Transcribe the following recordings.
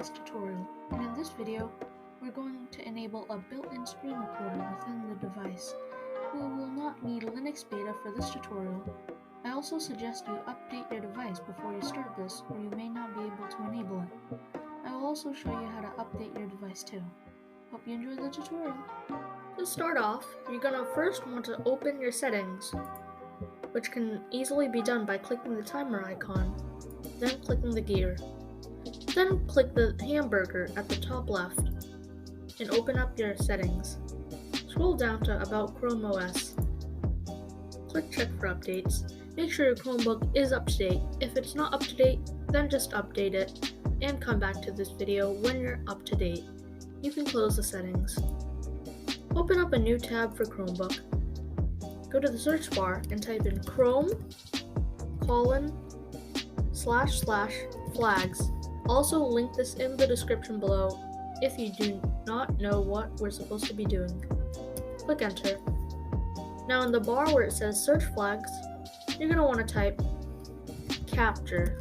this tutorial, and in this video, we're going to enable a built-in screen recorder within the device. We will not need Linux beta for this tutorial. I also suggest you update your device before you start this, or you may not be able to enable it. I will also show you how to update your device too. Hope you enjoy the tutorial. To start off, you're going to first want to open your settings, which can easily be done by clicking the timer icon, then clicking the gear. Then click the hamburger at the top left and open up your settings. Scroll down to About Chrome OS. Click Check for updates. Make sure your Chromebook is up to date. If it's not up to date, then just update it and come back to this video when you're up to date. You can close the settings. Open up a new tab for Chromebook. Go to the search bar and type in Chrome://flags. Also link this in the description below if you do not know what we're supposed to be doing. Click enter. Now in the bar where it says search flags, you're going to want to type capture.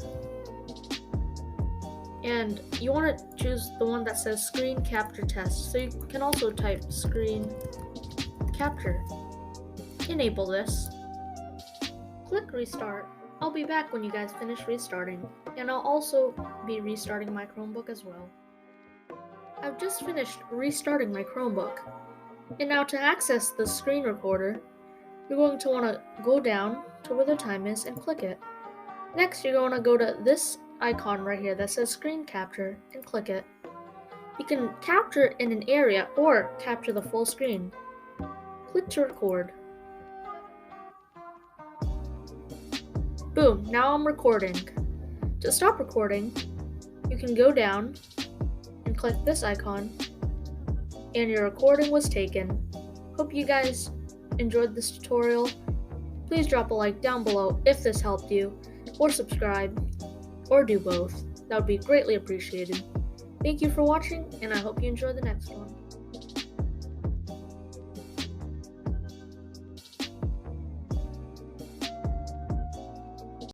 And you want to choose the one that says screen capture test, so you can also type screen capture. Enable this. Click restart. I'll be back when you guys finish restarting, and I'll also be restarting my Chromebook as well. I've just finished restarting my Chromebook, and now to access the screen recorder, you're going to want to go down to where the time is and click it. Next, you're going to go to this icon right here that says screen capture and click it. You can capture in an area or capture the full screen. Click to record. Boom, now I'm recording. To stop recording, you can go down and click this icon, and your recording was taken. Hope you guys enjoyed this tutorial. Please drop a like down below if this helped you, or subscribe, or do both. That would be greatly appreciated. Thank you for watching, and I hope you enjoy the next one.